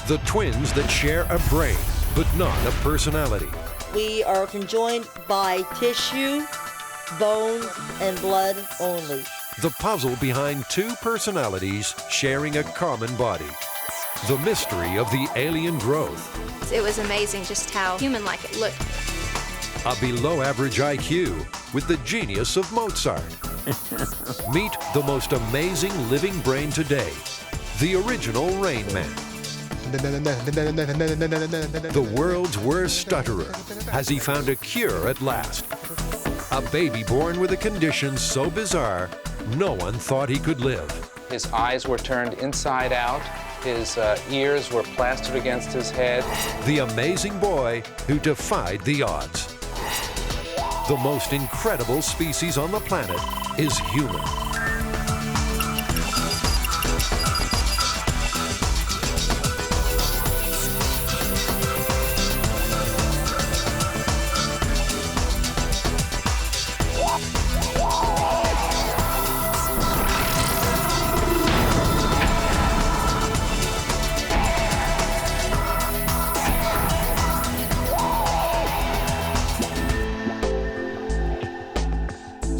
The twins that share a brain, but not a personality. We are conjoined by tissue, bone, and blood only. The puzzle behind two personalities sharing a common body. The mystery of the alien growth. It was amazing just how human-like it looked. A below-average IQ with the genius of Mozart. Meet the most amazing living brain today, the original Rain Man. The world's worst stutterer. Has he found a cure at last? A baby born with a condition so bizarre, no one thought he could live. His eyes were turned inside out. His ears were plastered against his head. The amazing boy who defied the odds. The most incredible species on the planet is human.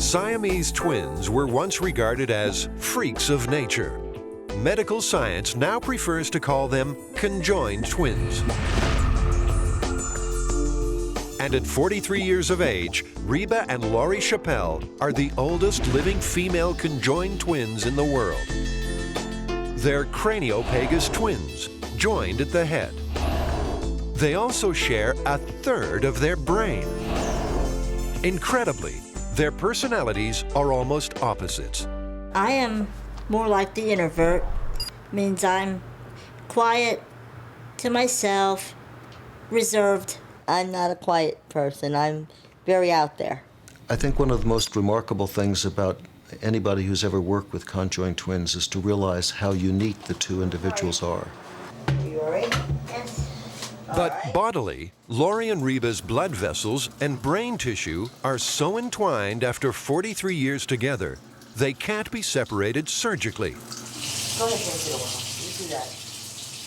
Siamese twins were once regarded as freaks of nature. Medical science now prefers to call them conjoined twins. And at 43 years of age, Reba and Laurie Chappelle are the oldest living female conjoined twins in the world. They're craniopagus twins, joined at the head. They also share a third of their brain. Incredibly, their personalities are almost opposites. I am more like the introvert, means I'm quiet, to myself, reserved. I'm not a quiet person. I'm very out there. I think one of the most remarkable things about anybody who's ever worked with conjoined twins is to realize how unique the two individuals are. You all right? Yes. But bodily, Laurie and Reba's blood vessels and brain tissue are so entwined after 43 years together, they can't be separated surgically. Go ahead, you do that.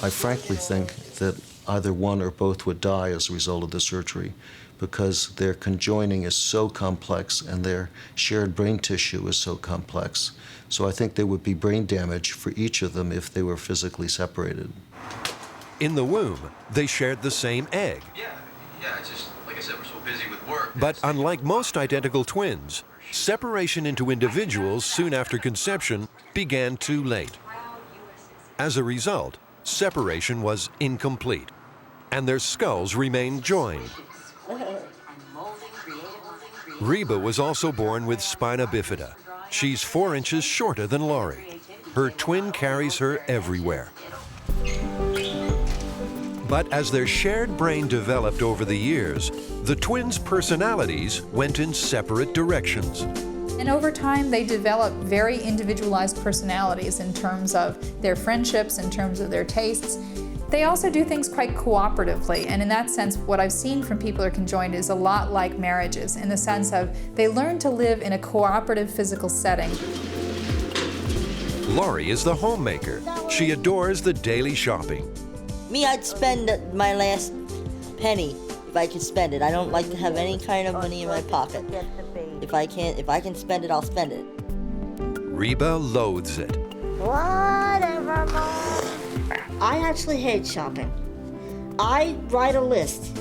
I frankly think that either one or both would die as a result of the surgery because their conjoining is so complex and their shared brain tissue is so complex. So I think there would be brain damage for each of them if they were physically separated. In the womb, they shared the same egg. Yeah, it's just, like I said, we're so busy with work. But unlike most identical twins, separation into individuals soon after conception began too late. As a result, separation was incomplete, and their skulls remained joined. Reba was also born with spina bifida. She's 4 inches shorter than Laurie. Her twin carries her everywhere. But as their shared brain developed over the years, the twins' personalities went in separate directions. And over time, they developed very individualized personalities in terms of their friendships, in terms of their tastes. They also do things quite cooperatively, and in that sense, what I've seen from people who are conjoined is a lot like marriages, in the sense of they learn to live in a cooperative physical setting. Laurie is the homemaker. She adores the daily shopping. Me, I'd spend my last penny if I could spend it. I don't like to have any kind of money in my pocket. If I can spend it, I'll spend it. Reba loathes it. Whatever, Mom. I actually hate shopping. I write a list.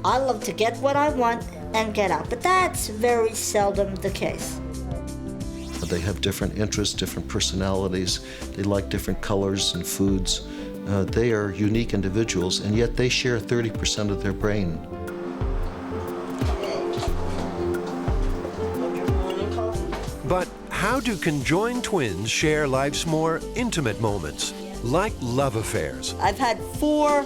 I love to get what I want and get out, but that's very seldom the case. They have different interests, different personalities. They like different colors and foods. They are unique individuals, and yet they share 30% of their brain. But how do conjoined twins share life's more intimate moments, like love affairs? I've had 4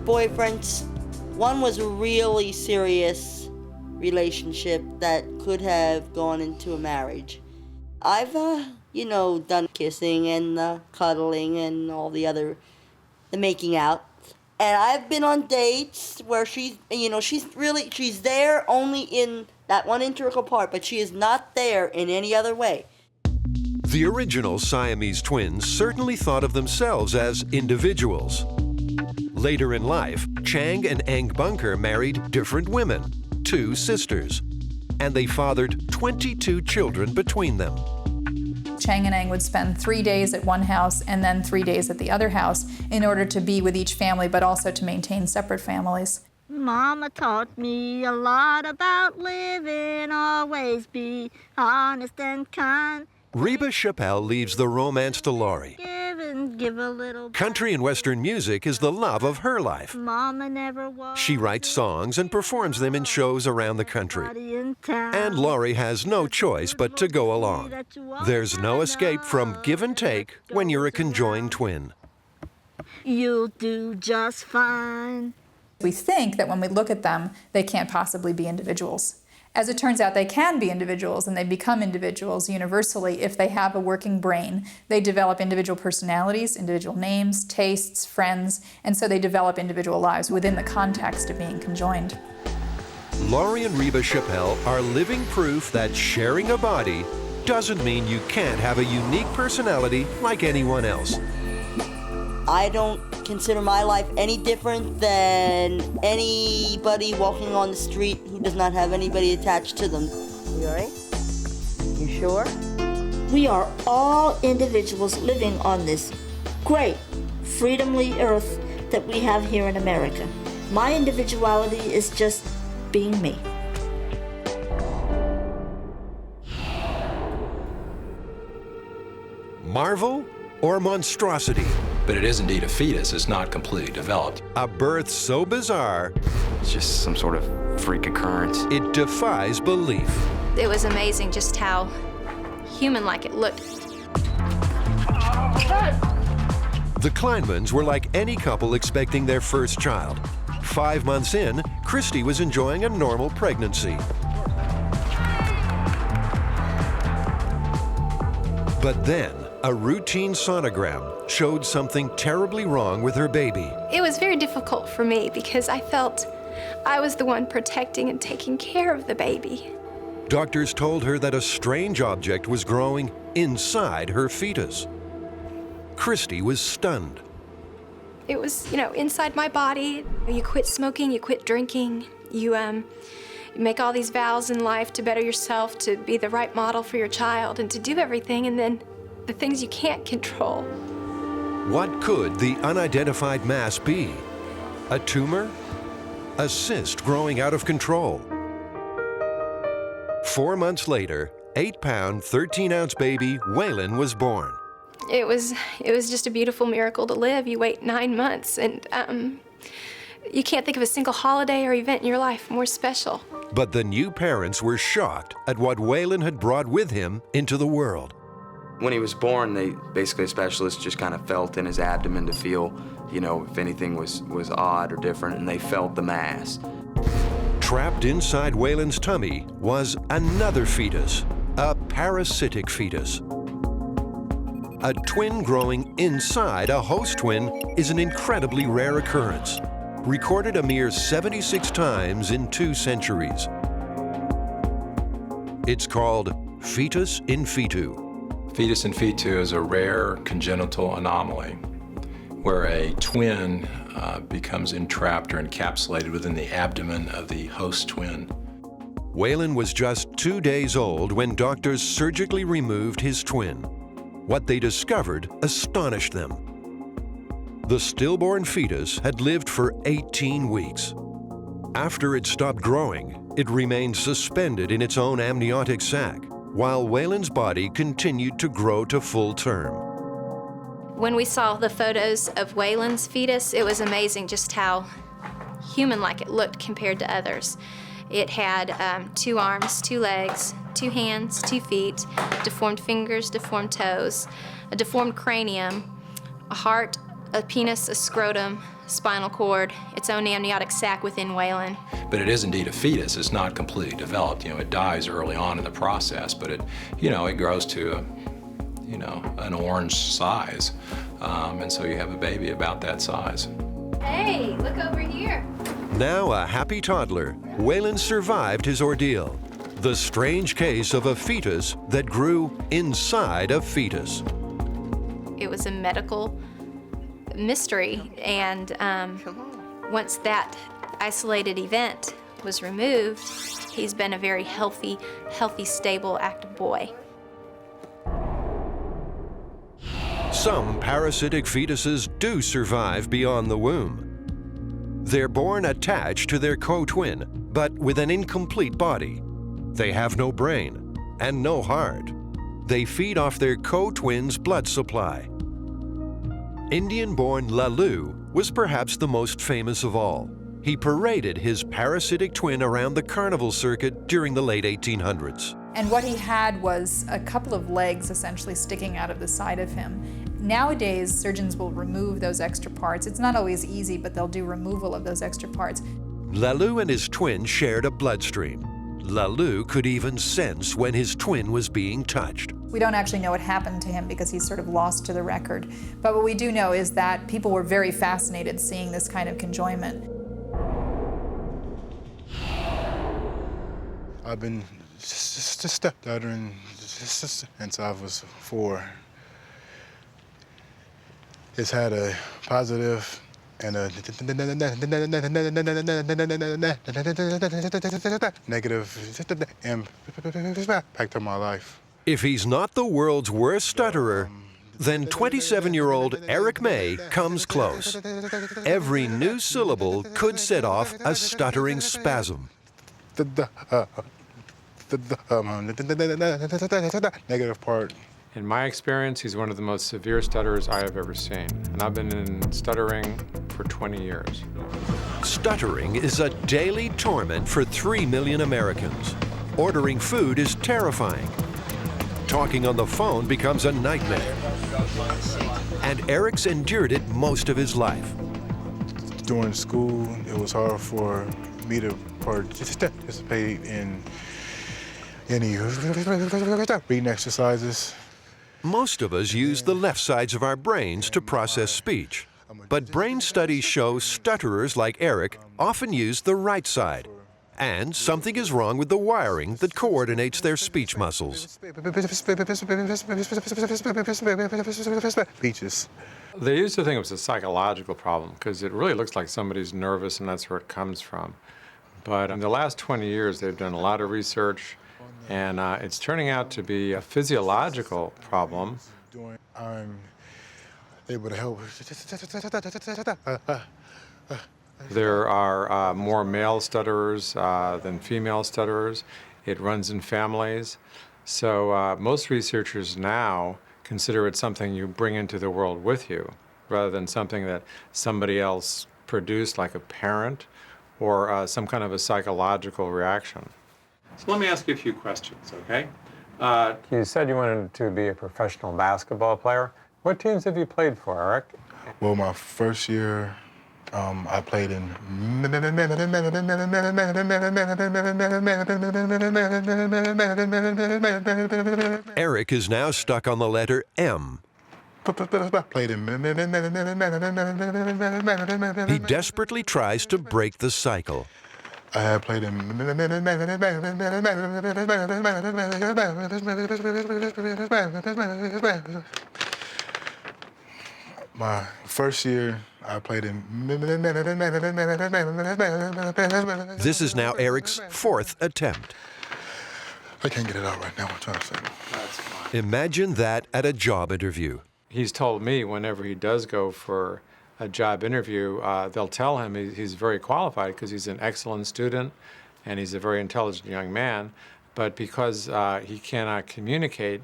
boyfriends. One was a really serious relationship that could have gone into a marriage. I've, done kissing and cuddling and all the making out. And I've been on dates where she's there only in that one integral part, but she is not there in any other way. The original Siamese twins certainly thought of themselves as individuals. Later in life, Chang and Eng Bunker married different women, 2 sisters, and they fathered 22 children between them. Chang and Eng would spend 3 days at one house and then 3 days at the other house in order to be with each family, but also to maintain separate families. Mama taught me a lot about living, always be honest and kind. Reba Chappelle leaves the romance to Laurie. Give and give a little. Country and Western music is the love of her life. Mama never was. She writes songs and performs them in shows around the country. And Laurie has no choice but to go along. There's no escape from give and take when you're a conjoined twin. You'll do just fine. We think that when we look at them, they can't possibly be individuals. As it turns out, they can be individuals, and they become individuals universally if they have a working brain. They develop individual personalities, individual names, tastes, friends, and so they develop individual lives within the context of being conjoined. Laurie and Reba Chappelle are living proof that sharing a body doesn't mean you can't have a unique personality like anyone else. I don't consider my life any different than anybody walking on the street who does not have anybody attached to them. You all right? You sure? We are all individuals living on this great, freedomly earth that we have here in America. My individuality is just being me. Marvel or monstrosity? But it is indeed a fetus. It's not completely developed. A birth so bizarre, it's just some sort of freak occurrence. It defies belief. It was amazing just how human-like it looked. The Kleinmans were like any couple expecting their first child. 5 months in, Christy was enjoying a normal pregnancy. But then, a routine sonogram showed something terribly wrong with her baby. It was very difficult for me because I felt I was the one protecting and taking care of the baby. Doctors told her that a strange object was growing inside her fetus. Christy was stunned. It was, inside my body. You quit smoking, you quit drinking, you make all these vows in life to better yourself, to be the right model for your child, and to do everything, and then the things you can't control. What could the unidentified mass be? A tumor? A cyst growing out of control? 4 months later, 8-pound, 13-ounce baby Waylon was born. It was just a beautiful miracle to live. You wait 9 months, and you can't think of a single holiday or event in your life more special. But the new parents were shocked at what Waylon had brought with him into the world. When he was born, a specialist just kind of felt in his abdomen to feel, if anything was odd or different, and they felt the mass. Trapped inside Waylon's tummy was another fetus, a parasitic fetus. A twin growing inside a host twin is an incredibly rare occurrence, recorded a mere 76 times in 2 centuries. It's called fetus in fetu. Fetus in fetu is a rare congenital anomaly where a twin becomes entrapped or encapsulated within the abdomen of the host twin. Waylon was just 2 days old when doctors surgically removed his twin. What they discovered astonished them. The stillborn fetus had lived for 18 weeks. After it stopped growing, it remained suspended in its own amniotic sac, while Waylon's body continued to grow to full term. When we saw the photos of Waylon's fetus, it was amazing just how human-like it looked compared to others. It had 2 arms, 2 legs, 2 hands, 2 feet, deformed fingers, deformed toes, a deformed cranium, a heart, a penis, a scrotum, spinal cord, its own amniotic sac within Waylon. But it is indeed a fetus. It's not completely developed. It dies early on in the process, but it grows to an orange size. And so you have a baby about that size. Hey, look over here. Now a happy toddler, Waylon survived his ordeal. The strange case of a fetus that grew inside a fetus. It was a medical mystery. And once that isolated event was removed, he's been a very healthy, stable, active boy. Some parasitic fetuses do survive beyond the womb. They're born attached to their co-twin, but with an incomplete body. They have no brain and no heart. They feed off their co-twin's blood supply. Indian-born Lalu was perhaps the most famous of all. He paraded his parasitic twin around the carnival circuit during the late 1800s. And what he had was a couple of legs essentially sticking out of the side of him. Nowadays, surgeons will remove those extra parts. It's not always easy, but they'll do removal of those extra parts. Lalu and his twin shared a bloodstream. Lalu could even sense when his twin was being touched. We don't actually know what happened to him because he's sort of lost to the record. But what we do know is that people were very fascinated seeing this kind of conjoinment. I've been stuttering since I was 4. It's had a positive and a negative impact on my life. If he's not the world's worst stutterer, then 27-year-old Eric May comes close. Every new syllable could set off a stuttering spasm. Negative part. In my experience, he's one of the most severe stutterers I have ever seen, and I've been in stuttering for 20 years. Stuttering is a daily torment for 3 million Americans. Ordering food is terrifying. Talking on the phone becomes a nightmare. And Eric's endured it most of his life. During school, it was hard for me to participate in any reading exercises. Most of us use the left sides of our brains to process speech. But brain studies show stutterers like Eric often use the right side. And something is wrong with the wiring that coordinates their speech muscles. They used to think it was a psychological problem because it really looks like somebody's nervous and that's where it comes from. But in the last 20 years, they've done a lot of research, and it's turning out to be a physiological problem. I'm able to help. There are more male stutterers than female stutterers. It runs in families. So most researchers now consider it something you bring into the world with you, rather than something that somebody else produced, like a parent, or some kind of a psychological reaction. So let me ask you a few questions, okay? You said you wanted to be a professional basketball player. What teams have you played for, Eric? Well, my first year, I played in. Eric is now stuck on the letter M. Played in. He desperately tries to break the cycle. I had played in. My first year, I played in. This is now Eric's 4th attempt. I can't get it out right now. I'm trying to say. That's fine. Imagine that at a job interview. He's told me whenever he does go for a job interview, they'll tell him he's very qualified because he's an excellent student and he's a very intelligent young man, but because he cannot communicate,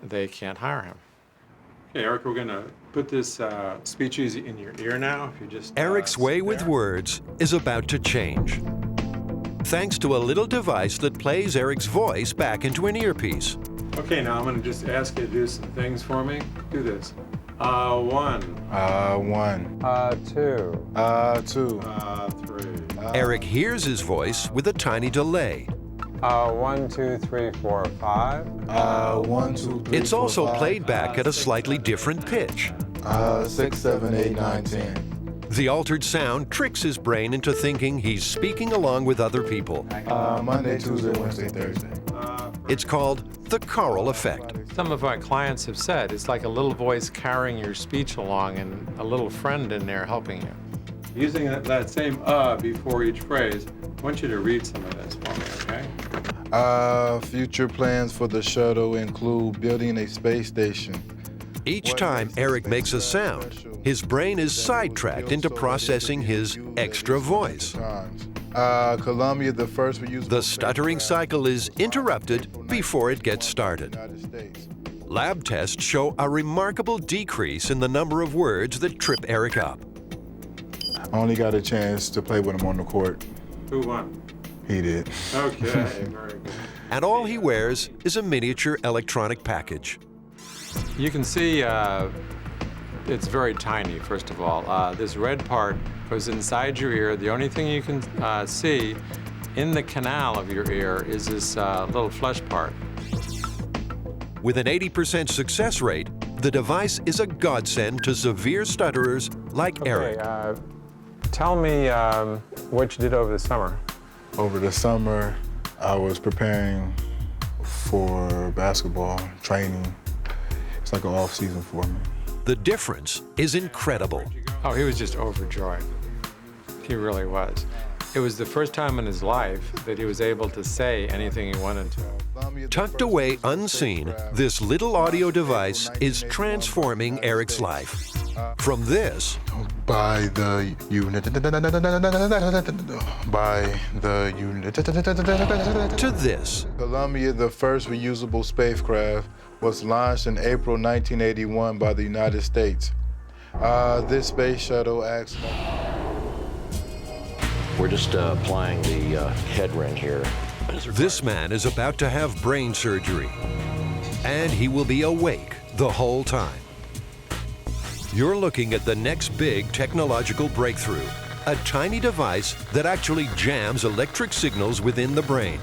they can't hire him. Okay, Eric, we're going to put this speech easy in your ear now. If you just Eric's way with words is about to change. Thanks to a little device that plays Eric's voice back into an earpiece. Okay, now I'm going to just ask you to do some things for me. Do this. 1. 1. 2. 2. 3. Eric hears his voice with a tiny delay. 1, 2, 3, 4, 5. 1, 2, 3. It's also 4, 5, played back at a slightly different pitch. 6, 7, 8, 9, 10. The altered sound tricks his brain into thinking he's speaking along with other people. Monday, Tuesday, Wednesday, Thursday. It's called the choral effect. Some of my clients have said it's like a little voice carrying your speech along and a little friend in there helping you. Using that same before each phrase, I want you to read some of this for me, okay? Future plans for the shuttle include building a space station. Each time Eric makes a sound, his brain is sidetracked into processing his extra voice. Columbia, the first reusable The stuttering cycle is interrupted before it gets started. Lab tests show a remarkable decrease in the number of words that trip Eric up. I only got a chance to play with him on the court. Who won? He did. Okay, very good. And all he wears is a miniature electronic package. You can see it's very tiny, first of all. This red part goes inside your ear. The only thing you can see in the canal of your ear is this little flesh part. With an 80% success rate, the device is a godsend to severe stutterers like Eric. Tell me what you did over the summer. Over the summer, I was preparing for basketball, training. It's like an off season for me. The difference is incredible. Oh, he was just overjoyed. He really was. It was the first time in his life that he was able to say anything he wanted to. Tucked away unseen, this little audio device is transforming Eric's life. From this, by the unit, to this. Columbia, the first reusable spacecraft, was launched in April 1981 by the United States. This space shuttle acts. We're just applying the head ring here. This man is about to have brain surgery, and he will be awake the whole time. You're looking at the next big technological breakthrough, a tiny device that actually jams electric signals within the brain.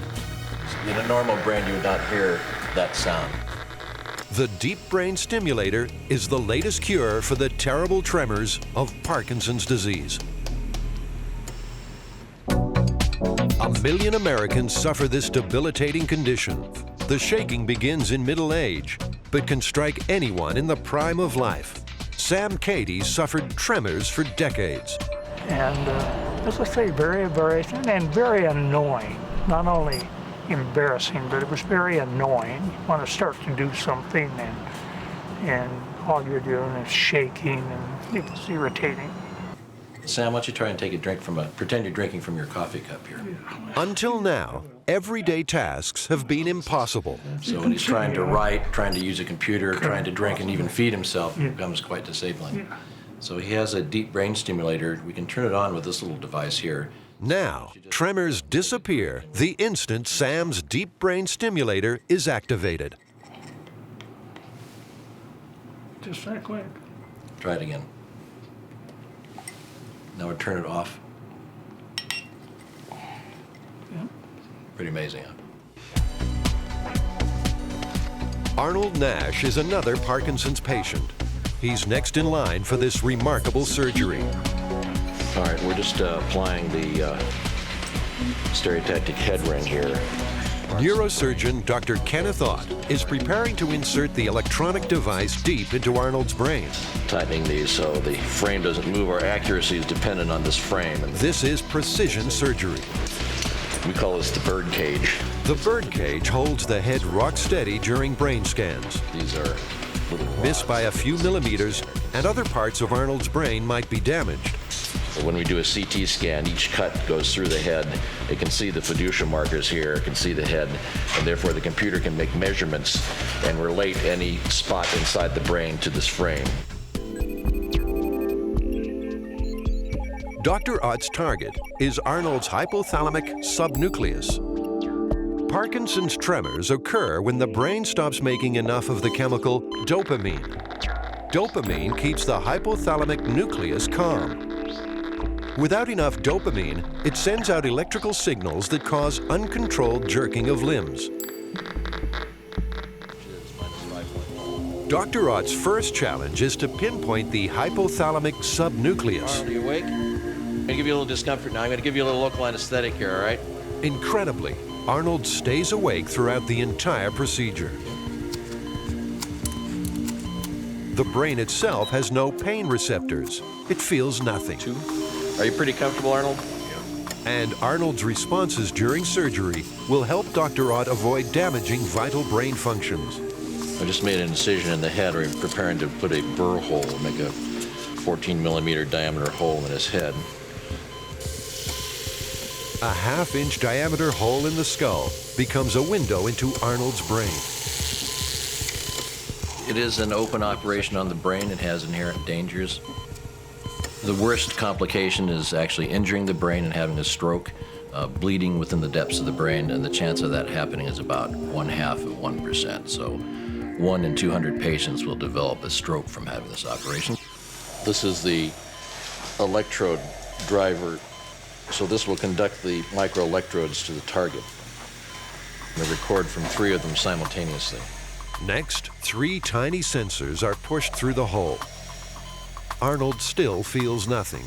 In a normal brain, you would not hear that sound. The deep brain stimulator is the latest cure for the terrible tremors of Parkinson's disease. 1 million Americans suffer this debilitating condition. The shaking begins in middle age, but can strike anyone in the prime of life. Sam Cady suffered tremors for decades. And as I say, very embarrassing and very annoying. Not only embarrassing, but it was very annoying. You want to start to do something and all you're doing is shaking, and it was irritating. Sam, why don't you try and take a drink pretend you're drinking from your coffee cup here. Until now, everyday tasks have been impossible. So when he's trying to write, trying to use a computer, trying to drink and even feed himself, it becomes quite disabling. So he has a deep brain stimulator. We can turn it on with this little device here. Now, tremors disappear the instant Sam's deep brain stimulator is activated. Just that quick. Try it again. Now we turn it off. Pretty amazing, huh? Arnold Nash is another Parkinson's patient. He's next in line for this remarkable surgery. All right, we're just applying the stereotactic head ring here. Neurosurgeon Dr. Kenneth Ott is preparing to insert the electronic device deep into Arnold's brain. Tightening these so the frame doesn't move. Our accuracy is dependent on this frame. This is precision surgery. We call this the bird cage. The bird cage holds the head rock steady during brain scans. These are missed by a few millimeters, and other parts of Arnold's brain might be damaged. So when we do a CT scan, each cut goes through the head. It can see the fiducia markers here, it can see the head, and therefore the computer can make measurements and relate any spot inside the brain to this frame. Dr. Ott's target is Arnold's hypothalamic subnucleus. Parkinson's tremors occur when the brain stops making enough of the chemical dopamine. Dopamine keeps the hypothalamic nucleus calm. Without enough dopamine, it sends out electrical signals that cause uncontrolled jerking of limbs. Dr. Ott's first challenge is to pinpoint the hypothalamic subnucleus. Are you awake? I'm going to give you a little discomfort now. I'm going to give you a little local anesthetic here, all right? Incredibly, Arnold stays awake throughout the entire procedure. The brain itself has no pain receptors. It feels nothing. Are you pretty comfortable, Arnold? And Arnold's responses during surgery will help Dr. Ott avoid damaging vital brain functions. I just made an incision in the head. We're preparing to put a burr hole, make a 14-millimeter diameter hole in his head. A half-inch diameter hole in the skull becomes a window into Arnold's brain. It is an open operation on the brain. It has inherent dangers. The worst complication is actually injuring the brain and having a stroke, bleeding within the depths of the brain, and the chance of that happening is about 1/2%. So 1 in 200 patients will develop a stroke from having this operation. This is the electrode driver. So this will conduct the microelectrodes to the target. They record from 3 of them simultaneously. Next, 3 tiny sensors are pushed through the hole. Arnold still feels nothing.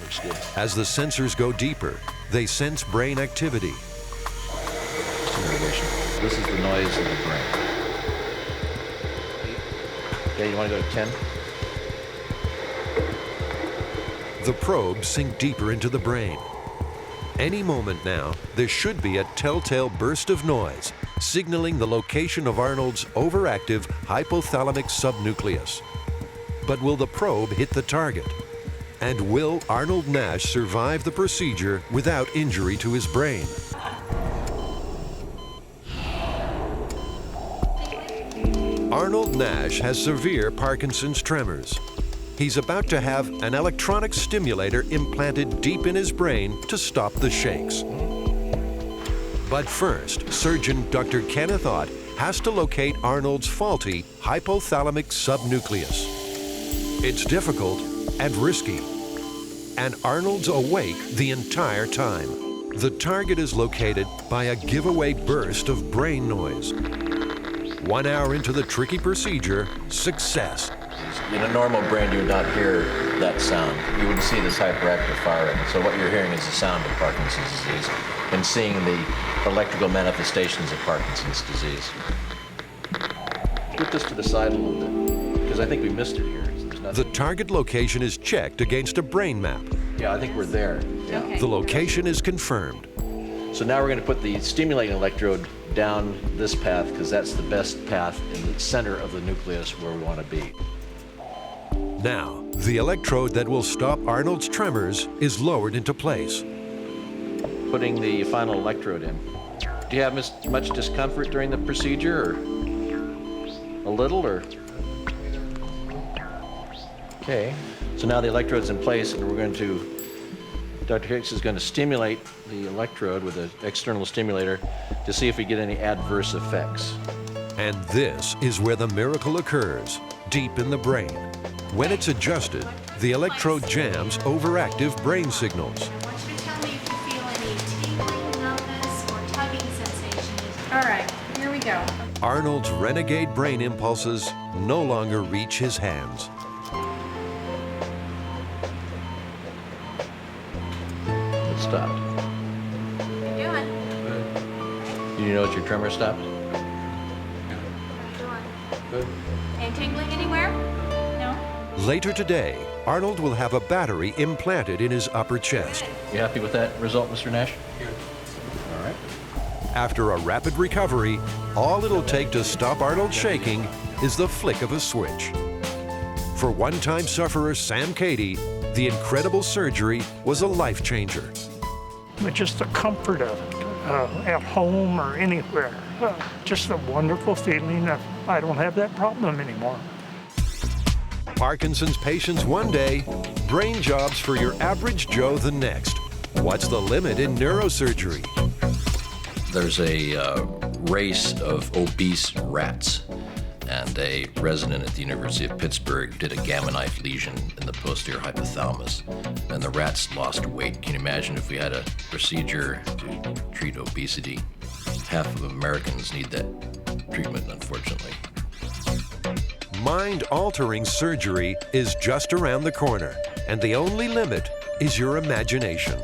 Looks good. As the sensors go deeper, they sense brain activity. Stimulation. This is the noise of the brain. Okay, you want to go to 10? The probes sink deeper into the brain. Any moment now, there should be a telltale burst of noise, signaling the location of Arnold's overactive hypothalamic subnucleus. But will the probe hit the target? And will Arnold Nash survive the procedure without injury to his brain? Arnold Nash has severe Parkinson's tremors. He's about to have an electronic stimulator implanted deep in his brain to stop the shakes. But first, surgeon Dr. Kenneth Ott has to locate Arnold's faulty hypothalamic subnucleus. It's difficult and risky, and Arnold's awake the entire time. The target is located by a giveaway burst of brain noise. 1 hour into the tricky procedure, success. In a normal brain, you would not hear that sound. You wouldn't see this hyperactive firing. So what you're hearing is the sound of Parkinson's disease and seeing the electrical manifestations of Parkinson's disease. Put this to the side a little bit, because I think we missed it here. The target location is checked against a brain map. Yeah, I think we're there. Yeah. Okay. The location is confirmed. So now we're going to put the stimulating electrode down this path, because that's the best path in the center of the nucleus where we want to be. Now, the electrode that will stop Arnold's tremors is lowered into place. Putting the final electrode in. Do you have much discomfort during the procedure, or a little, or? Okay, so now the electrode's in place, and we're going to, Dr. Hicks is going to stimulate the electrode with an external stimulator to see if we get any adverse effects. And this is where the miracle occurs, deep in the brain. When it's adjusted, the electrode jams overactive brain signals. I want you to tell me if you feel any tingling, numbness, or tugging sensations. All right, here we go. Arnold's renegade brain impulses no longer reach his hands. It stopped. How you doing? You notice your tremor stopped? How you doing? Good. And tingling anywhere? No? Later today, Arnold will have a battery implanted in his upper chest. You happy with that result, Mr. Nash? Good. All right. After a rapid recovery, all it'll take to stop Arnold's shaking is the flick of a switch. For one-time sufferer Sam Cady, the incredible surgery was a life changer. But just the comfort of it, at home or anywhere, just a wonderful feeling that I don't have that problem anymore. Parkinson's patients one day, brain jobs for your average Joe the next. What's the limit in neurosurgery? There's a race of obese rats, and a resident at the University of Pittsburgh did a gamma knife lesion in the posterior hypothalamus, and the rats lost weight. Can you imagine if we had a procedure to treat obesity? Half of Americans need that treatment, unfortunately. Mind-altering surgery is just around the corner, and the only limit is your imagination.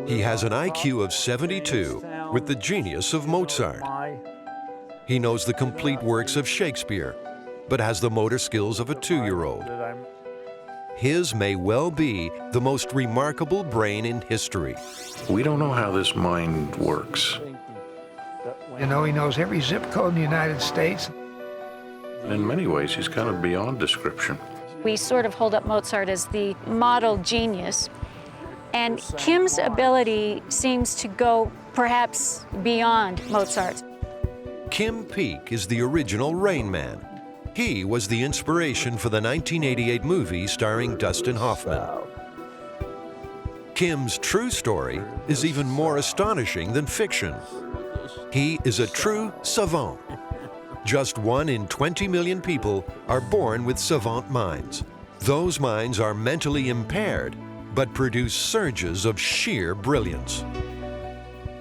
He has an IQ of 72 with the genius of Mozart. He knows the complete works of Shakespeare, but has the motor skills of a 2-year-old. His may well be the most remarkable brain in history. We don't know how this mind works. You know, he knows every zip code in the United States. In many ways, he's kind of beyond description. We sort of hold up Mozart as the model genius, and Kim's ability seems to go perhaps beyond Mozart's. Kim Peek is the original Rain Man. He was the inspiration for the 1988 movie starring Dustin Hoffman. Kim's true story is even more astonishing than fiction. He is a true savant. Just 1 in 20 million people are born with savant minds. Those minds are mentally impaired, but produce surges of sheer brilliance.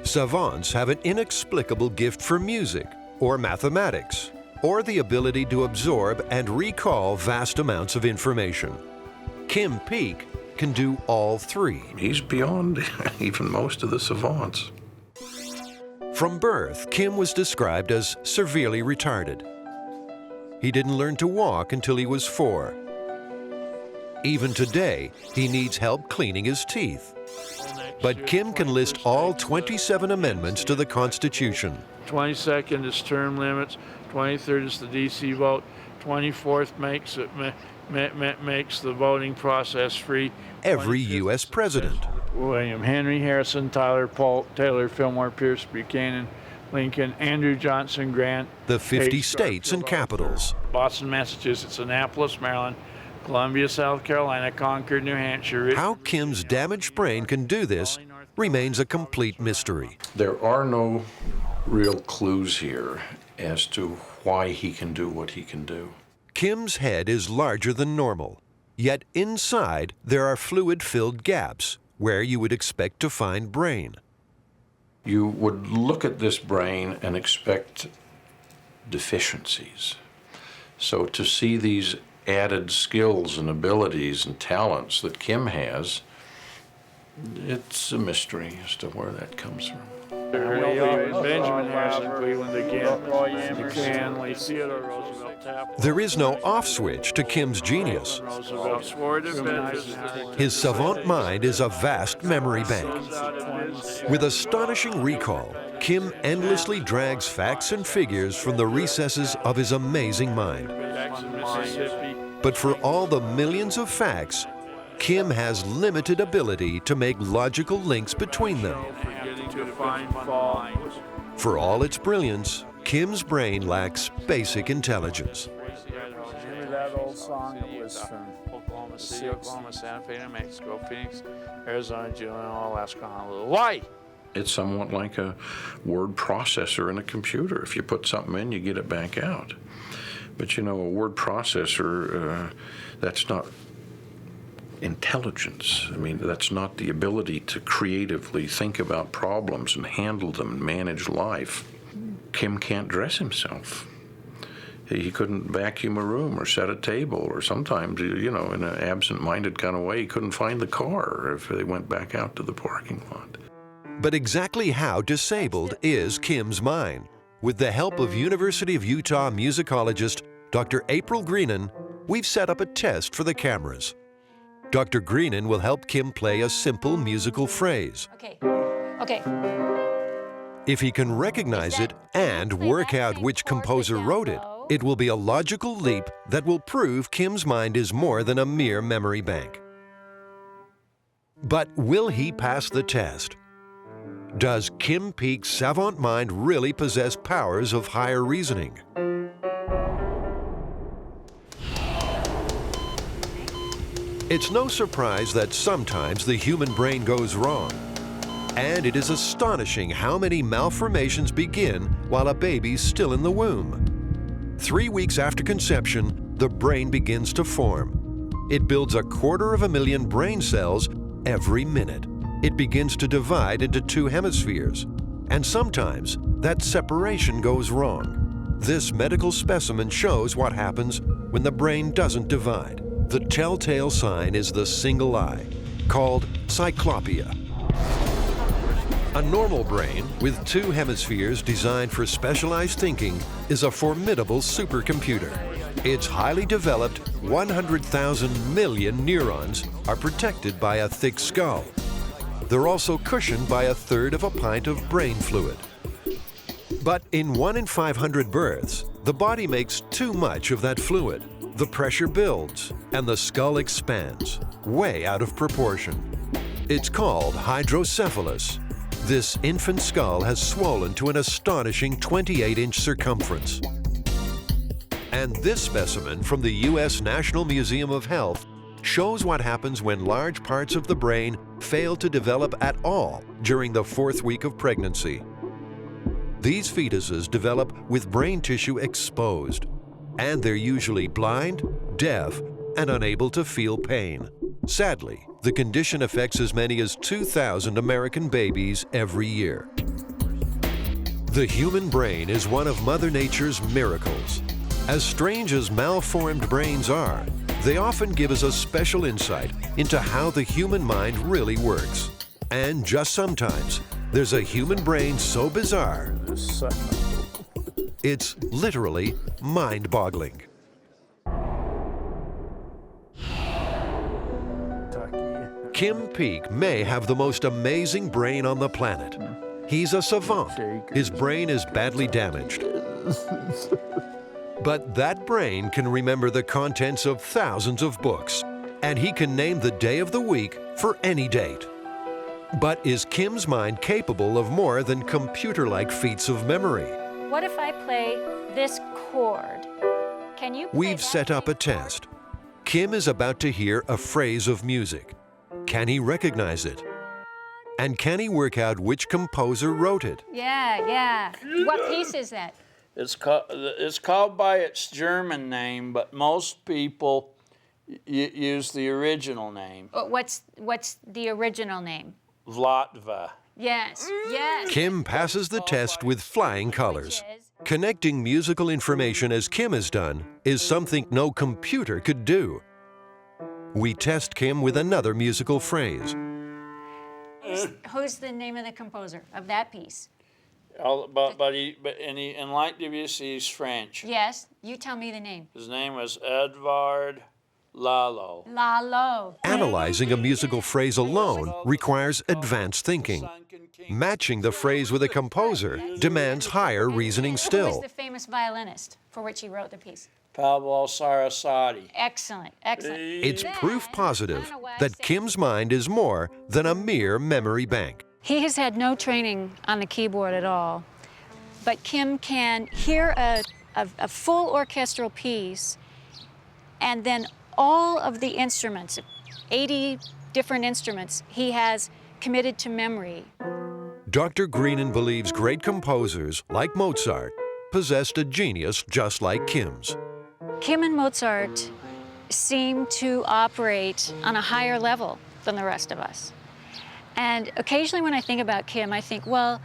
Savants have an inexplicable gift for music, or mathematics, or the ability to absorb and recall vast amounts of information. Kim Peek can do all 3. He's beyond even most of the savants. From birth, Kim was described as severely retarded. He didn't learn to walk until he was 4. Even today, he needs help cleaning his teeth. But Kim can list all 27 amendments to the Constitution. 22nd is term limits, 23rd is the DC vote, 24th makes the voting process free. Every U.S. president. William Henry, Harrison, Tyler, Polk, Taylor, Fillmore, Pierce, Buchanan, Lincoln, Andrew Johnson, Grant. The 50 states and capitals. Boston, Massachusetts, Annapolis, Maryland, Columbia, South Carolina, Concord, New Hampshire. How Kim's damaged brain can do this remains a complete mystery. There are no real clues here as to why he can do what he can do. Kim's head is larger than normal, yet inside there are fluid-filled gaps where you would expect to find brain. You would look at this brain and expect deficiencies. So to see these added skills and abilities and talents that Kim has, it's a mystery as to where that comes from. Benjamin Harrison, Cleveland again, Stanley, Theodore Roosevelt, Taft. There is no off switch to Kim's genius. His savant mind is a vast memory bank. With astonishing recall, Kim endlessly drags facts and figures from the recesses of his amazing mind. But for all the millions of facts, Kim has limited ability to make logical links between them. For all its brilliance, Kim's brain lacks basic intelligence. Remember that old song that was from Oklahoma City, Oklahoma, Santa Fe, New Mexico, Phoenix, Arizona, Juneau, Alaska, Honolulu. Why? It's somewhat like a word processor in a computer. If you put something in, you get it back out. But you know, a word processor, that's not intelligence. I mean, that's not the ability to creatively think about problems and handle them and manage life. Kim can't dress himself. He couldn't vacuum a room or set a table, or sometimes, you know, in an absent-minded kind of way, he couldn't find the car if they went back out to the parking lot. But exactly how disabled is Kim's mind? With the help of University of Utah musicologist Dr. April Greenan, we've set up a test for the cameras. Dr. Greenan will help Kim play a simple musical phrase. Okay. If he can recognize it and work out which composer wrote it, it will be a logical leap that will prove Kim's mind is more than a mere memory bank. But will he pass the test? Does Kim Peek's savant mind really possess powers of higher reasoning? It's no surprise that sometimes the human brain goes wrong. And it is astonishing how many malformations begin while a baby's still in the womb. 3 weeks after conception, the brain begins to form. It builds 250,000 brain cells every minute. It begins to divide into 2 hemispheres. And sometimes that separation goes wrong. This medical specimen shows what happens when the brain doesn't divide. The telltale sign is the single eye, called cyclopia. A normal brain with two hemispheres designed for specialized thinking is a formidable supercomputer. Its highly developed 100,000 million neurons are protected by a thick skull. They're also cushioned by 1/3 of a pint of brain fluid. But in 1 in 500 births, the body makes too much of that fluid. The pressure builds and the skull expands, way out of proportion. It's called hydrocephalus. This infant skull has swollen to an astonishing 28-inch circumference. And this specimen from the U.S. National Museum of Health shows what happens when large parts of the brain fail to develop at all during the 4th week of pregnancy. These fetuses develop with brain tissue exposed, and they're usually blind, deaf, and unable to feel pain. Sadly, the condition affects as many as 2,000 American babies every year. The human brain is one of Mother Nature's miracles. As strange as malformed brains are, they often give us a special insight into how the human mind really works. And just sometimes, there's a human brain so bizarre, it's literally mind-boggling. Kim Peek may have the most amazing brain on the planet. He's a savant. His brain is badly damaged. But that brain can remember the contents of thousands of books, and he can name the day of the week for any date. But is Kim's mind capable of more than computer-like feats of memory? What if I play this chord? Can you play We've set up a test. Kim is about to hear a phrase of music. Can he recognize it? And can he work out which composer wrote it? Yeah. What piece is that? It's called by its German name, but most people use the original name. What's the original name? Vlatva. Yes. Kim passes the test with flying colors. Connecting musical information as Kim has done is something no computer could do. We test Kim with another musical phrase. Who's the name of the composer of that piece? In like Debussy, he's French. Yes, you tell me the name. His name was Edvard Lalo. Analyzing a musical phrase alone requires advanced thinking. Matching the phrase with a composer demands higher reasoning still. Who was the famous violinist for which he wrote the piece? Pablo Sarasate. Excellent. It's proof positive that Kim's mind is more than a mere memory bank. He has had no training on the keyboard at all, but Kim can hear a full orchestral piece, and then all of the instruments, 80 different instruments, he has committed to memory. Dr. Greenan believes great composers, like Mozart, possessed a genius just like Kim's. Kim and Mozart seem to operate on a higher level than the rest of us. And occasionally when I think about Kim, I think, well,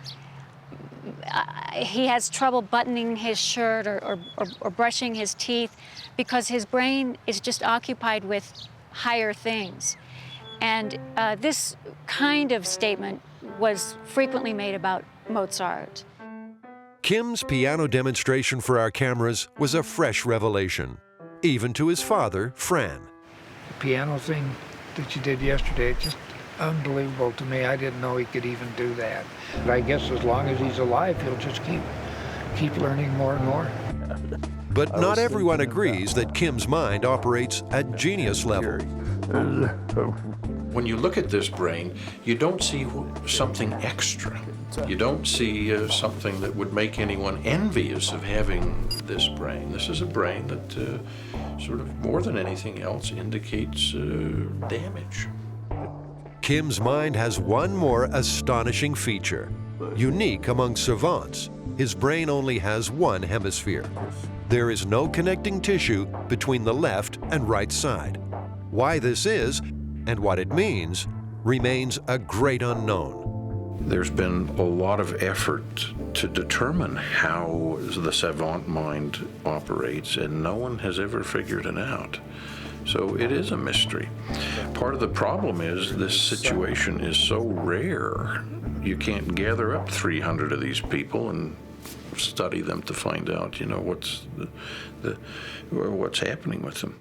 he has trouble buttoning his shirt or brushing his teeth because his brain is just occupied with higher things. And this kind of statement was frequently made about Mozart. Kim's piano demonstration for our cameras was a fresh revelation, even to his father, Fran. The piano thing that you did yesterday, it's just unbelievable to me. I didn't know he could even do that. But I guess as long as he's alive, he'll just keep learning more and more. But not everyone agrees that Kim's mind operates at genius level. When you look at this brain, you don't see something extra. You don't see something that would make anyone envious of having this brain. This is a brain that sort of more than anything else indicates damage. Kim's mind has one more astonishing feature. Unique among savants, his brain only has one hemisphere. There is no connecting tissue between the left and right side. Why this is, and what it means, remains a great unknown. There's been a lot of effort to determine how the savant mind operates, and no one has ever figured it out. So it is a mystery. Part of the problem is this situation is so rare you can't gather up 300 of these people and study them to find out, what's happening with them.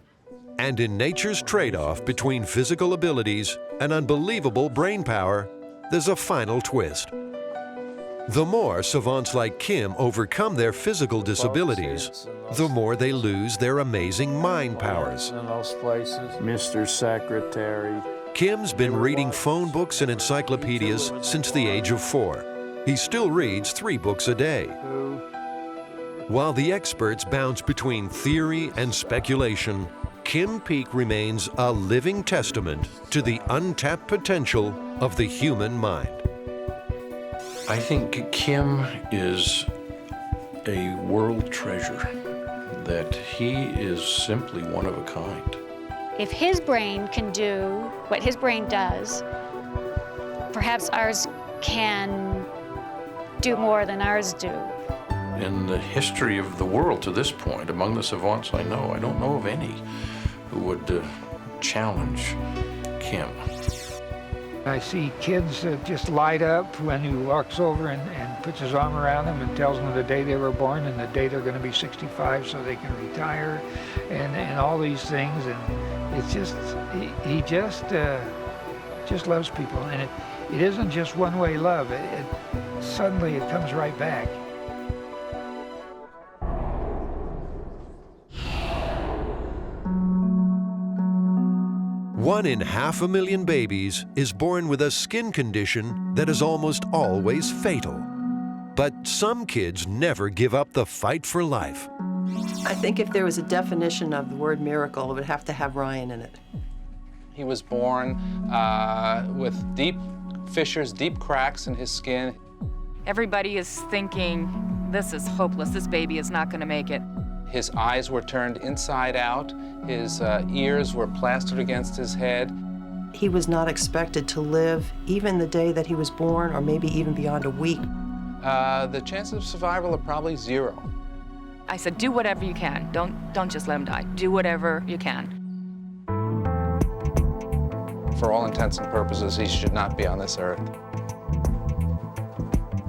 And in nature's trade-off between physical abilities and unbelievable brain power, there's a final twist. The more savants like Kim overcome their physical disabilities, the more they lose their amazing mind powers. In those places, Mr. Secretary. Kim's been reading phone books and encyclopedias since the age of 4. He still reads 3 books a day. While the experts bounce between theory and speculation, Kim Peek remains a living testament to the untapped potential of the human mind. I think Kim is a world treasure, that he is simply one of a kind. If his brain can do what his brain does, perhaps ours can do more than ours do. In the history of the world to this point, among the savants I know, I don't know of any who would challenge Kim. I see kids just light up when he walks over and puts his arm around them and tells them the day they were born and the day they're going to be 65 so they can retire, and all these things. And it's just, he just loves people. And it isn't just one-way love. Suddenly it comes right back. One in 500,000 babies is born with a skin condition that is almost always fatal. But some kids never give up the fight for life. I think if there was a definition of the word miracle, it would have to have Ryan in it. He was born with deep fissures, deep cracks in his skin. Everybody is thinking, this is hopeless, this baby is not going to make it. His eyes were turned inside out. His ears were plastered against his head. He was not expected to live even the day that he was born, or maybe even beyond a week. The chances of survival are probably 0. I said, do whatever you can. Don't just let him die. Do whatever you can. For all intents and purposes, he should not be on this earth.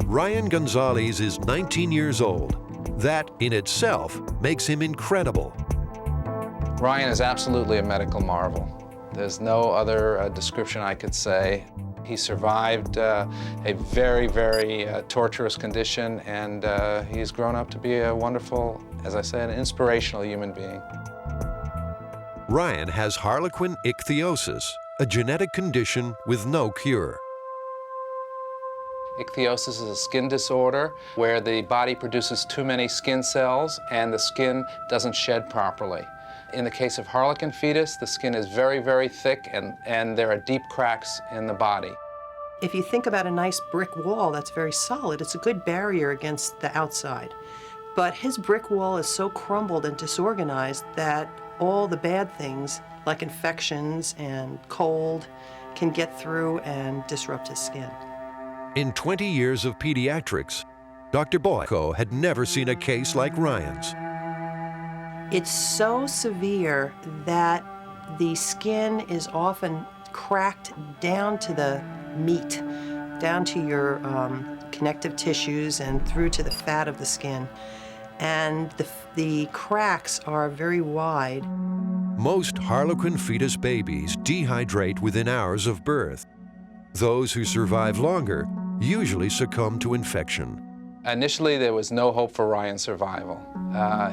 Ryan Gonzalez is 19 years old. That in itself makes him incredible. Ryan is absolutely a medical marvel. There's no other description I could say. He survived a very, very torturous condition, and he's grown up to be a wonderful, as I said, an inspirational human being. Ryan has harlequin ichthyosis, a genetic condition with no cure. Ichthyosis is a skin disorder where the body produces too many skin cells and the skin doesn't shed properly. In the case of harlequin fetus, the skin is very, very thick and there are deep cracks in the body. If you think about a nice brick wall that's very solid, it's a good barrier against the outside. But his brick wall is so crumbled and disorganized that all the bad things, like infections and cold, can get through and disrupt his skin. In 20 years of pediatrics, Dr. Boyko had never seen a case like Ryan's. It's so severe that the skin is often cracked down to the meat, down to your connective tissues and through to the fat of the skin. And the cracks are very wide. Most harlequin fetus babies dehydrate within hours of birth. Those who survive longer usually succumb to infection. Initially, there was no hope for Ryan's survival.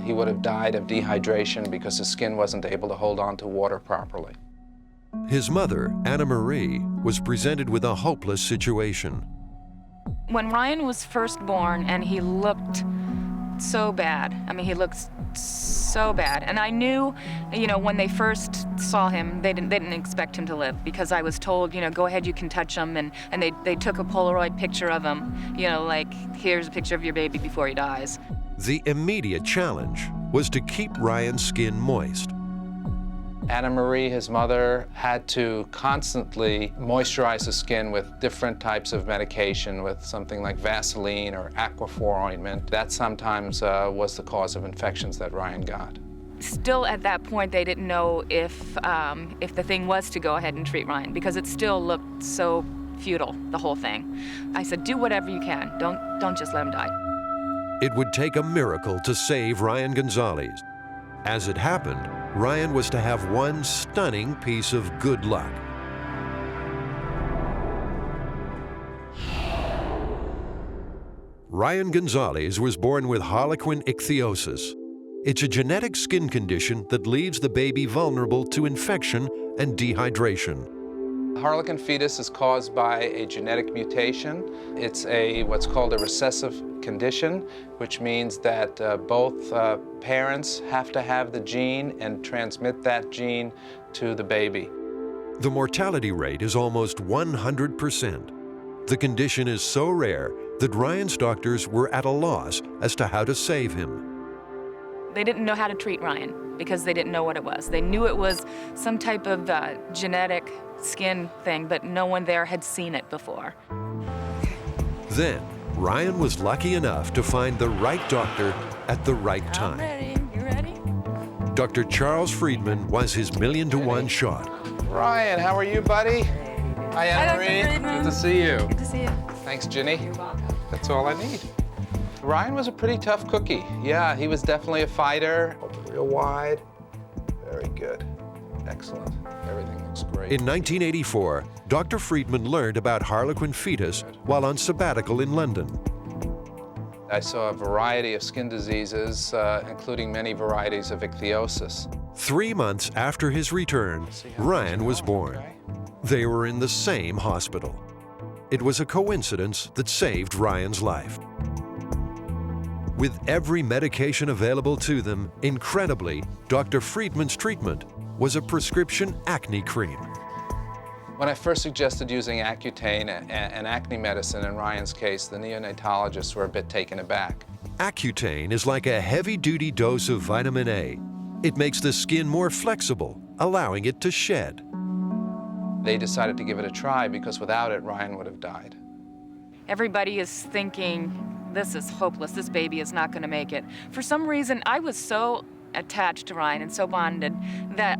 He would have died of dehydration because his skin wasn't able to hold on to water properly. His mother, Anna Marie, was presented with a hopeless situation. When Ryan was first born and he looked so bad, I mean, he looked so bad. And I knew, when they first saw him, they didn't expect him to live, because I was told, go ahead, you can touch him. And they took a Polaroid picture of him, like, here's a picture of your baby before he dies. The immediate challenge was to keep Ryan's skin moist. Anna Marie, his mother, had to constantly moisturize the skin with different types of medication, with something like Vaseline or Aquaphor ointment. That sometimes was the cause of infections that Ryan got. Still at that point, they didn't know if the thing was to go ahead and treat Ryan, because it still looked so futile, the whole thing. I said, do whatever you can. Don't just let him die. It would take a miracle to save Ryan Gonzalez. As it happened, Ryan was to have one stunning piece of good luck. Ryan Gonzalez was born with harlequin ichthyosis. It's a genetic skin condition that leaves the baby vulnerable to infection and dehydration. Harlequin fetus is caused by a genetic mutation. It's what's called a recessive condition, which means that both parents have to have the gene and transmit that gene to the baby. The mortality rate is almost 100%. The condition is so rare that Ryan's doctors were at a loss as to how to save him. They didn't know how to treat Ryan because they didn't know what it was. They knew it was some type of genetic skin thing, but no one there had seen it before. Then, Ryan was lucky enough to find the right doctor at the right time. I'm ready. You ready? Dr. Charles Friedman was his million-to-one shot. Ryan, how are you, buddy? Hi, Anna Marie. Good to see you. Good to see you. Thanks, Ginny. You're welcome. That's all I need. Ryan was a pretty tough cookie. Yeah, he was definitely a fighter. Open real wide. Very good. Excellent. Everything looks great. In 1984, Dr. Friedman learned about harlequin fetus while on sabbatical in London. I saw a variety of skin diseases, including many varieties of ichthyosis. 3 months after his return, Ryan was born. They were in the same hospital. It was a coincidence that saved Ryan's life. With every medication available to them, incredibly, Dr. Friedman's treatment was a prescription acne cream. When I first suggested using Accutane, an acne medicine in Ryan's case, the neonatologists were a bit taken aback. Accutane is like a heavy-duty dose of vitamin A. It makes the skin more flexible, allowing it to shed. They decided to give it a try because without it, Ryan would have died. Everybody is thinking, this is hopeless. This baby is not going to make it. For some reason, I was so attached to Ryan and so bonded that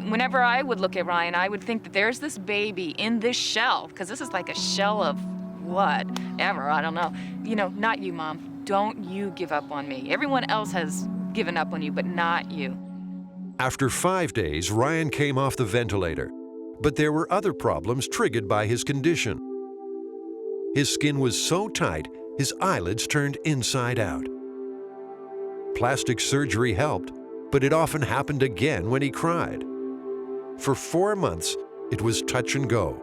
whenever I would look at Ryan, I would think that there's this baby in this shell, because this is like a shell of whatever, I don't know. You know, not you, Mom. Don't you give up on me. Everyone else has given up on you, but not you. After 5 days, Ryan came off the ventilator, but there were other problems triggered by his condition. His skin was so tight, his eyelids turned inside out. Plastic surgery helped, but it often happened again when he cried. For 4 months, it was touch and go.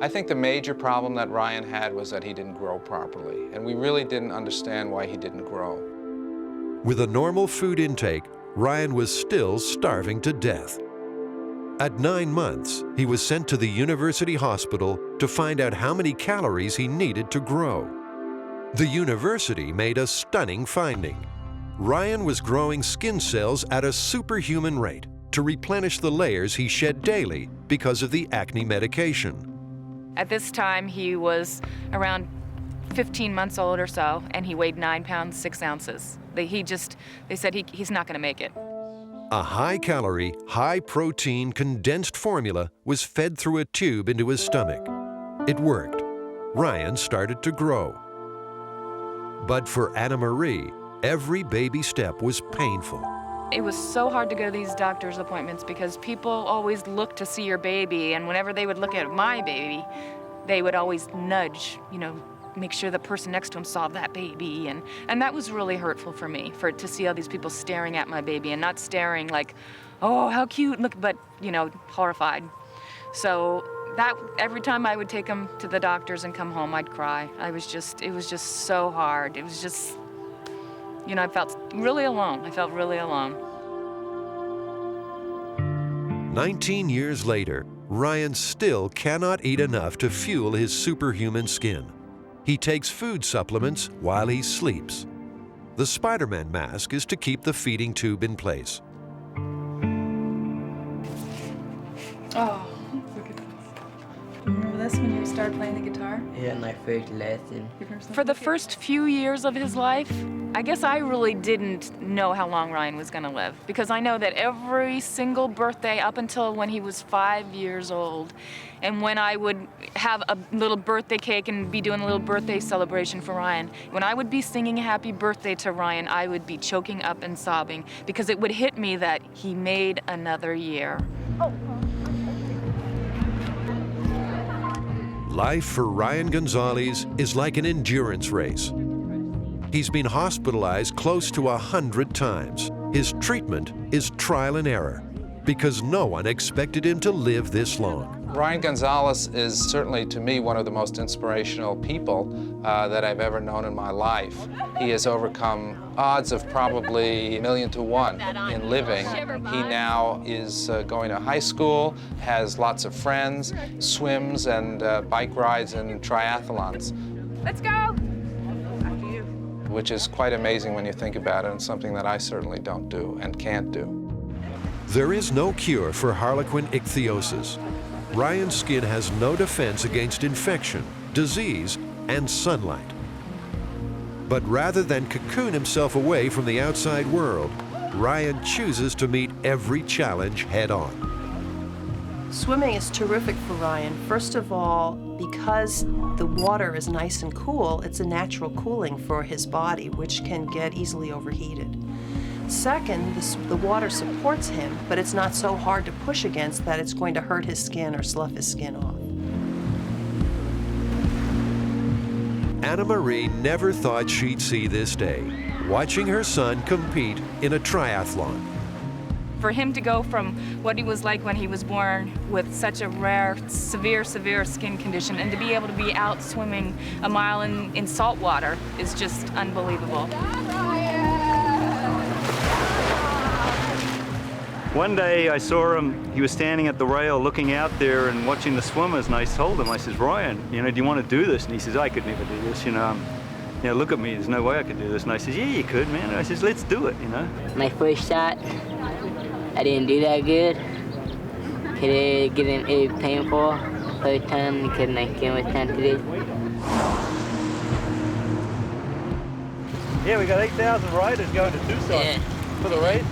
I think the major problem that Ryan had was that he didn't grow properly, and we really didn't understand why he didn't grow. With a normal food intake, Ryan was still starving to death. At 9 months, he was sent to the university hospital to find out how many calories he needed to grow. The university made a stunning finding. Ryan was growing skin cells at a superhuman rate to replenish the layers he shed daily because of the acne medication. At this time, he was around 15 months old or so, and he weighed 9 pounds, 6 ounces. They said he's not going to make it. A high-calorie, high-protein condensed formula was fed through a tube into his stomach. It worked. Ryan started to grow. But for Anna Marie, every baby step was painful. It was so hard to go to these doctor's appointments because people always look to see your baby, and whenever they would look at my baby, they would always nudge, make sure the person next to him saw that baby, and that was really hurtful for me, to see all these people staring at my baby and not staring like, oh, how cute, look, but, horrified. So that every time I would take him to the doctors and come home, I'd cry. It was just so hard. It was just, I felt really alone. 19 years later, Ryan still cannot eat enough to fuel his superhuman skin. He takes food supplements while he sleeps. The Spider-Man mask is to keep the feeding tube in place. Oh, look at this. Remember this when you started playing the guitar? Yeah, my first lesson. For the first few years of his life, I guess I really didn't know how long Ryan was going to live, because I know that every single birthday up until when he was 5 years old, and when I would have a little birthday cake and be doing a little birthday celebration for Ryan, when I would be singing happy birthday to Ryan, I would be choking up and sobbing, because it would hit me that he made another year. Life for Ryan Gonzalez is like an endurance race. He's been hospitalized close to 100 times. His treatment is trial and error because no one expected him to live this long. Ryan Gonzalez is certainly, to me, one of the most inspirational people that I've ever known in my life. He has overcome odds of probably 1,000,000 to 1 in living. He now is going to high school, has lots of friends, swims and bike rides and triathlons. Let's go! Which is quite amazing when you think about it, and something that I certainly don't do and can't do. There is no cure for harlequin ichthyosis. Ryan's skin has no defense against infection, disease, and sunlight. But rather than cocoon himself away from the outside world, Ryan chooses to meet every challenge head-on. Swimming is terrific for Ryan. First of all, because the water is nice and cool, it's a natural cooling for his body, which can get easily overheated. Second, the water supports him, but it's not so hard to push against that it's going to hurt his skin or slough his skin off. Anna Marie never thought she'd see this day, watching her son compete in a triathlon. For him to go from what he was like when he was born with such a rare, severe skin condition, and to be able to be out swimming a mile in salt water is just unbelievable. One day I saw him, he was standing at the rail looking out there and watching the swimmers, and I told him, I says, Ryan, do you want to do this? And he says, I could never do this, look at me, there's no way I could do this. And I says, yeah, you could, man. And I says, let's do it, My first shot, I didn't do that good. It was painful. First time because my skin was sensitive. Yeah, we got 8,000 riders going to Tucson for the race.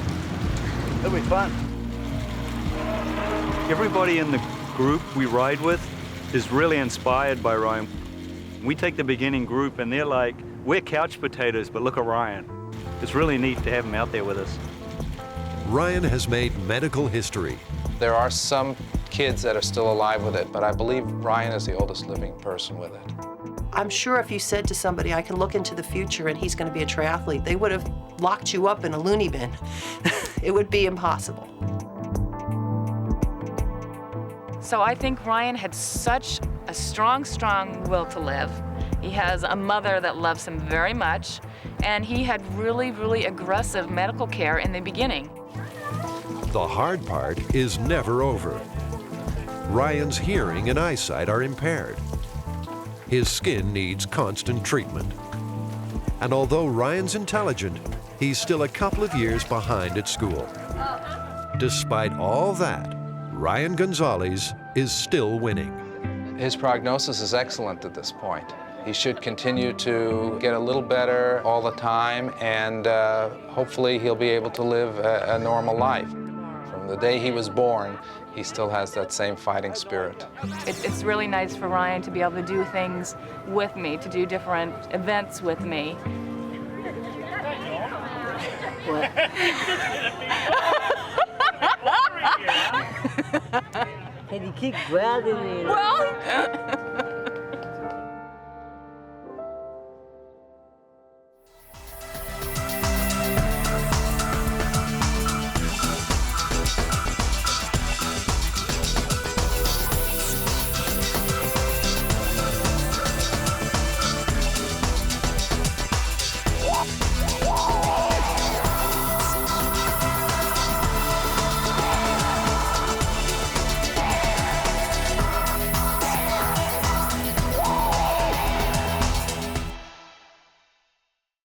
It'll be fun. Everybody in the group we ride with is really inspired by Ryan. We take the beginning group and they're like, we're couch potatoes, but look at Ryan. It's really neat to have him out there with us. Ryan has made medical history. There are some kids that are still alive with it, but I believe Ryan is the oldest living person with it. I'm sure if you said to somebody, I can look into the future and he's going to be a triathlete, they would have locked you up in a loony bin. It would be impossible. So I think Ryan had such a strong will to live. He has a mother that loves him very much, and he had really aggressive medical care in the beginning. The hard part is never over. Ryan's hearing and eyesight are impaired. His skin needs constant treatment. And although Ryan's intelligent, he's still a couple of years behind at school. Despite all that, Ryan Gonzalez is still winning. His prognosis is excellent at this point. He should continue to get a little better all the time, and hopefully he'll be able to live a normal life. From the day he was born, he still has that same fighting spirit. It's really nice for Ryan to be able to do things with me, to do different events with me. What? And you keep grabbing me. Well,